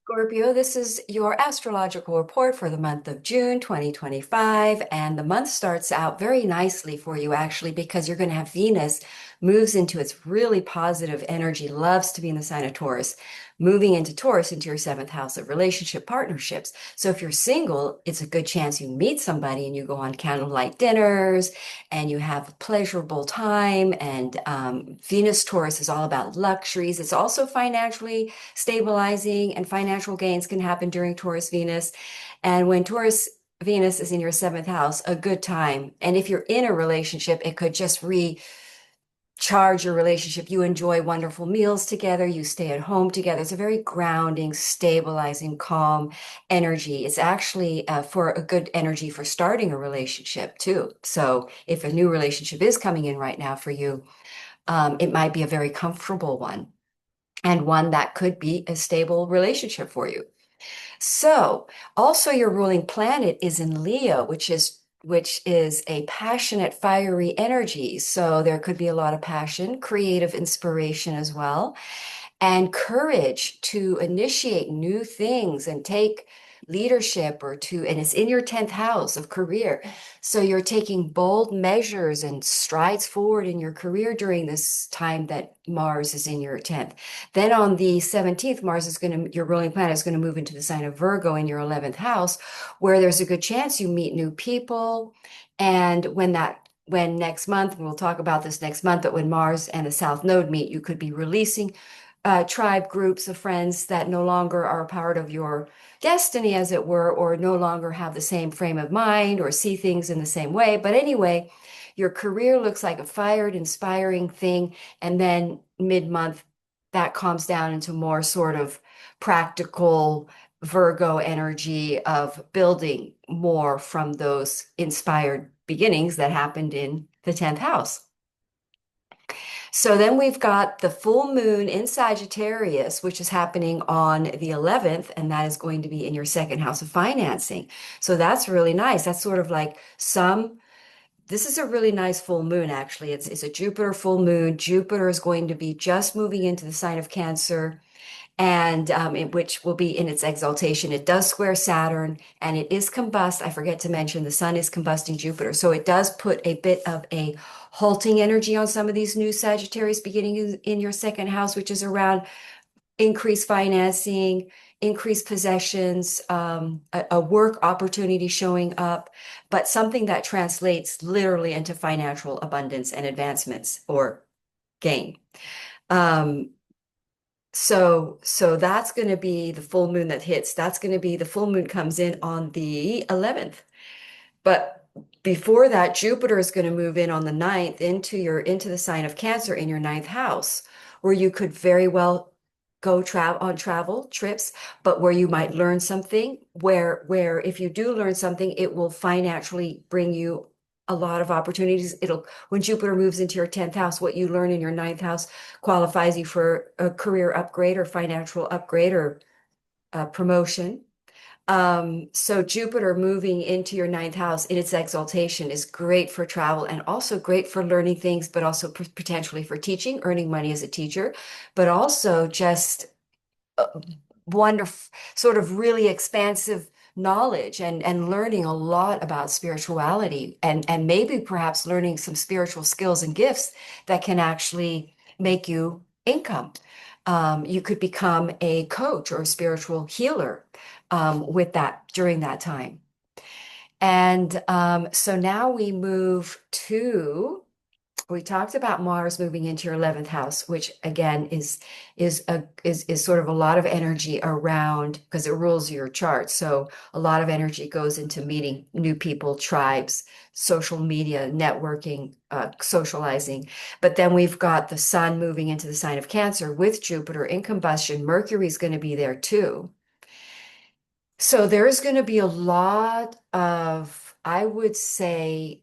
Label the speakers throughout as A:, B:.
A: Scorpio, this is your astrological report for the month of June 2025. And the month starts out very nicely for you, actually, because you're going to have Venus moves into its really positive energy, loves to be in the sign of Taurus, moving into Taurus into your seventh house of relationship partnerships. So if you're single, it's a good chance you meet somebody and you go on candlelight dinners and you have a pleasurable time. And Venus Taurus is all about luxuries. It's also financially stabilizing, and financial gains can happen during Taurus Venus. And when Taurus Venus is in your seventh house, a good time. And if you're in a relationship, it could just recharge your relationship. You enjoy wonderful meals together, you stay at home together. It's a very grounding, stabilizing, calm energy. It's actually for a good energy for starting a relationship too. So if a new relationship is coming in right now for you, it might be a very comfortable one and one that could be a stable relationship for you. So, also your ruling planet is in Leo, which is a passionate, fiery energy. So there could be a lot of passion, creative inspiration as well, and courage to initiate new things and take leadership and it's in your 10th house of career. So you're taking bold measures and strides forward in your career during this time that Mars is in your 10th. Then on the 17th, your ruling planet is going to move into the sign of Virgo in your 11th house, where there's a good chance you meet new people. And when next month, we'll talk about this next month, but when Mars and the South Node meet, you could be releasing tribe groups of friends that no longer are a part of your destiny, as it were, or no longer have the same frame of mind or see things in the same way. But anyway, your career looks like a fired, inspiring thing. And then mid-month, that calms down into more sort of practical Virgo energy of building more from those inspired beginnings that happened in the 10th house. So then we've got the full moon in Sagittarius, which is happening on the 11th, and that is going to be in your second house of financing. So that's really nice. That's sort of like this is a really nice full moon, actually. It's a Jupiter full moon. Jupiter is going to be just moving into the sign of Cancer, and which will be in its exaltation. It does square Saturn and it is combust. I forget to mention the sun is combusting Jupiter. So it does put a bit of a halting energy on some of these new Sagittarius beginning in your second house, which is around increased financing, increased possessions, a work opportunity showing up, but something that translates literally into financial abundance and advancements or gain. Um, so that's going to be the full moon that hits. That's going to be the full moon comes in on the 11th. But before that, Jupiter is going to move in on the 9th into the sign of Cancer in your ninth house, where you could very well go travel trips, but where you might learn something, where if you do learn something, it will financially bring you a lot of opportunities. When Jupiter moves into your 10th house, what you learn in your ninth house qualifies you for a career upgrade or financial upgrade or promotion. So Jupiter moving into your ninth house in its exaltation is great for travel and also great for learning things, but also potentially for teaching, earning money as a teacher, but also just wonderful, sort of really expansive knowledge and learning a lot about spirituality and maybe perhaps learning some spiritual skills and gifts that can actually make you income. You could become a coach or a spiritual healer with that during that time. And so now we talked about Mars moving into your 11th house, which again is sort of a lot of energy around because it rules your chart. So a lot of energy goes into meeting new people, tribes, social media, networking, socializing. But then we've got the sun moving into the sign of Cancer with Jupiter in combustion. Mercury's going to be there too. So there's going to be a lot of, I would say,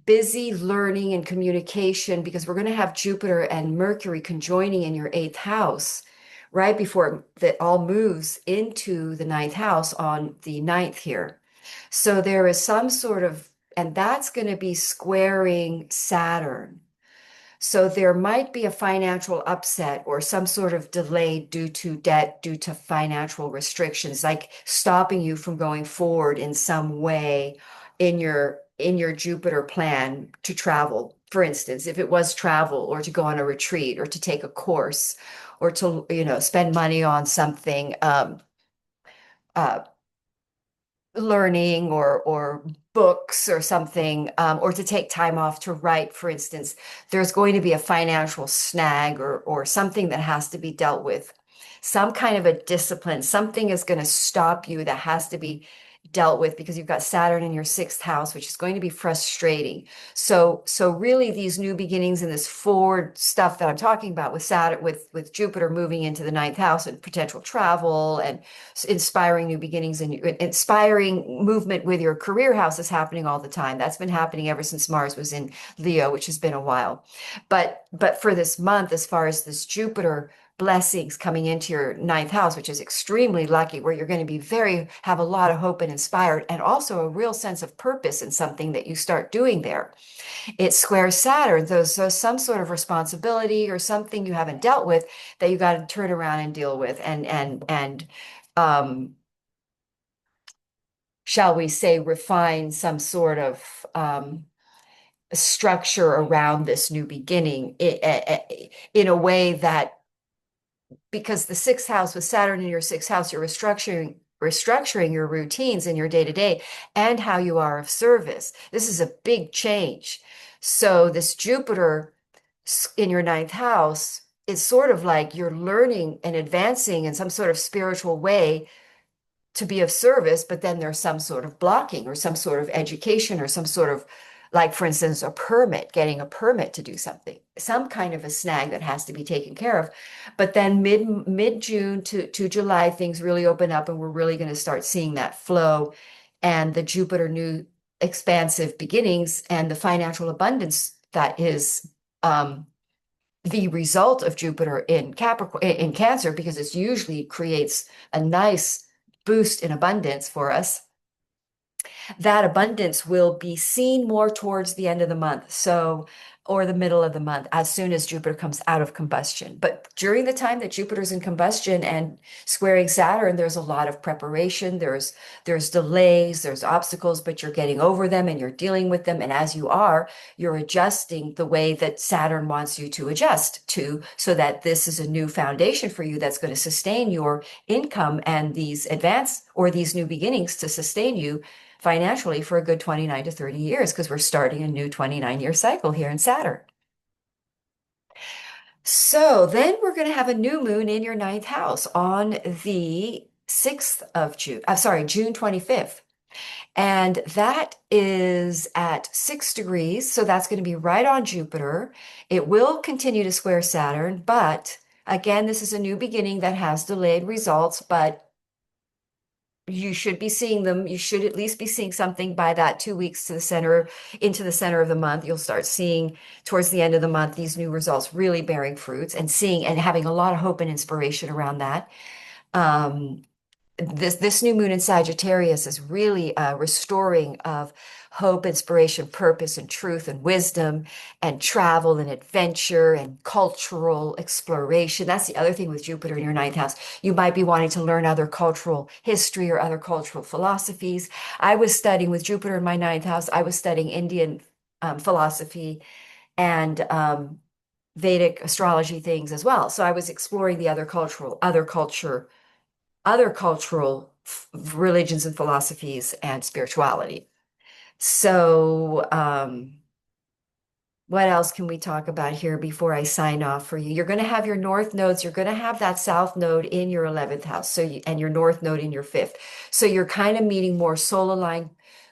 A: busy learning and communication because we're going to have Jupiter and Mercury conjoining in your eighth house right before that all moves into the ninth house on the ninth here. So there is some sort of, and that's going to be squaring Saturn. So there might be a financial upset or some sort of delay due to debt, due to financial restrictions, like stopping you from going forward in some way in your Jupiter plan to travel. For instance, if it was travel or to go on a retreat or to take a course or to, spend money on something, uh, learning or books or something, or to take time off to write, for instance, there's going to be a financial snag or something that has to be dealt with. Some kind of a discipline, something is going to stop you that has to be dealt with because you've got Saturn in your sixth house, which is going to be frustrating. So really these new beginnings and this forward stuff that I'm talking about with Saturn, with Jupiter moving into the ninth house and potential travel and inspiring new beginnings and inspiring movement with your career house is happening all the time. That's been happening ever since Mars was in Leo, which has been a while. But for this month, as far as this Jupiter blessings coming into your ninth house, which is extremely lucky, where you're going to be have a lot of hope and inspired, and also a real sense of purpose in something that you start doing there. It squares Saturn, so some sort of responsibility or something you haven't dealt with that you got to turn around and deal with, and um, shall we say, refine some sort of structure around this new beginning in a way that, because the sixth house with Saturn in your sixth house, you're restructuring your routines in your day to day and how you are of service. This is a big change. So this Jupiter in your ninth house is sort of like you're learning and advancing in some sort of spiritual way to be of service, but then there's some sort of blocking or some sort of education or some sort of, like, for instance, getting a permit to do something, some kind of a snag that has to be taken care of. But then mid June to July, things really open up and we're really going to start seeing that flow and the Jupiter new expansive beginnings and the financial abundance that is the result of Jupiter in Capricorn, in Cancer, because it usually creates a nice boost in abundance for us. That abundance will be seen more towards the end of the month, or the middle of the month, as soon as Jupiter comes out of combustion. But during the time that Jupiter's in combustion and squaring Saturn, there's a lot of preparation. There's delays, there's obstacles, but you're getting over them and you're dealing with them. And as you are, you're adjusting the way that Saturn wants you to adjust to, so that this is a new foundation for you that's going to sustain your income and these new beginnings to sustain you financially for a good 29 to 30 years, because we're starting a new 29-year cycle here in Saturn. So then we're going to have a new moon in your ninth house on the 6th of June. I'm sorry, June 25th. And that is at 6 degrees. So that's going to be right on Jupiter. It will continue to square Saturn, but again, this is a new beginning that has delayed results, but you should be seeing them. You should at least be seeing something by that 2 weeks into the center of the month. You'll start seeing towards the end of the month these new results really bearing fruits and seeing and having a lot of hope and inspiration around that. Um, this new moon in Sagittarius is really restoring of hope, inspiration, purpose, and truth, and wisdom, and travel, and adventure, and cultural exploration. That's the other thing with Jupiter in your ninth house. You might be wanting to learn other cultural history or other cultural philosophies. I was studying with Jupiter in my ninth house. I was studying Indian philosophy and Vedic astrology things as well. So I was exploring the other cultural religions and philosophies and spirituality. So, what else can we talk about here before I sign off for you? You're going to have your north nodes. You're going to have that south node in your 11th house. And your north node in your fifth. So you're kind of meeting more soul aligned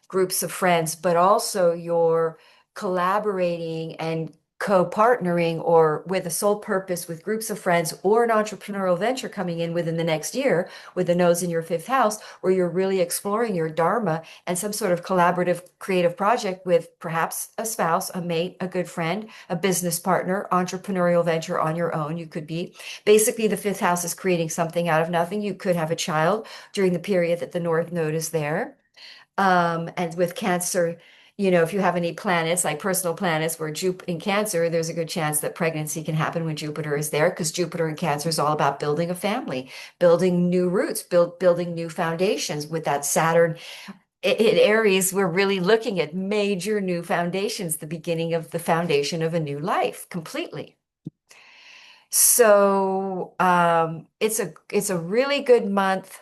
A: groups of friends, but also you're collaborating and co-partnering or with a sole purpose with groups of friends or an entrepreneurial venture coming in within the next year with the nodes in your fifth house, where you're really exploring your dharma and some sort of collaborative creative project with perhaps a spouse, a mate, a good friend, a business partner, entrepreneurial venture on your own. You could be basically, the fifth house is creating something out of nothing. You could have a child during the period that the north node is there. And with Cancer, if you have any planets, like personal planets where Jupiter in Cancer, there's a good chance that pregnancy can happen when Jupiter is there, because Jupiter in Cancer is all about building a family, building new roots, building new foundations. With that Saturn in Aries, we're really looking at major new foundations, the beginning of the foundation of a new life completely. So it's a really good month.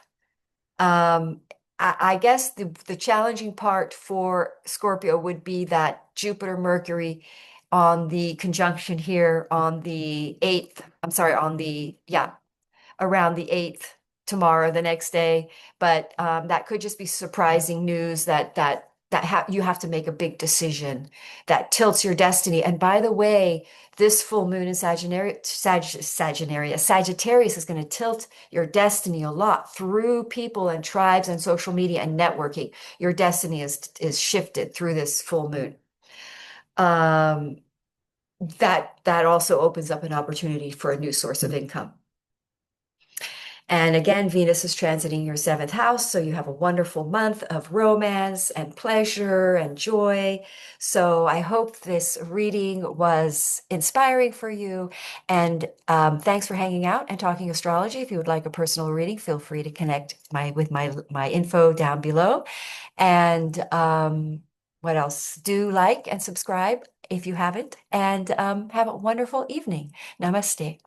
A: Um, I guess the challenging part for Scorpio would be that Jupiter Mercury on the conjunction here on the 8th. I'm sorry, yeah, around the 8th, tomorrow, the next day. But that could just be surprising news that you have to make a big decision that tilts your destiny. And by the way, this full moon in Sagittarius is going to tilt your destiny a lot through people and tribes and social media and networking. Your destiny is shifted through this full moon. Um, that also opens up an opportunity for a new source of income. And again, Venus is transiting your seventh house, so you have a wonderful month of romance and pleasure and joy. So I hope this reading was inspiring for you. And thanks for hanging out and talking astrology. If you would like a personal reading, feel free to connect with my info down below. And what else? Do like and subscribe if you haven't. And have a wonderful evening. Namaste.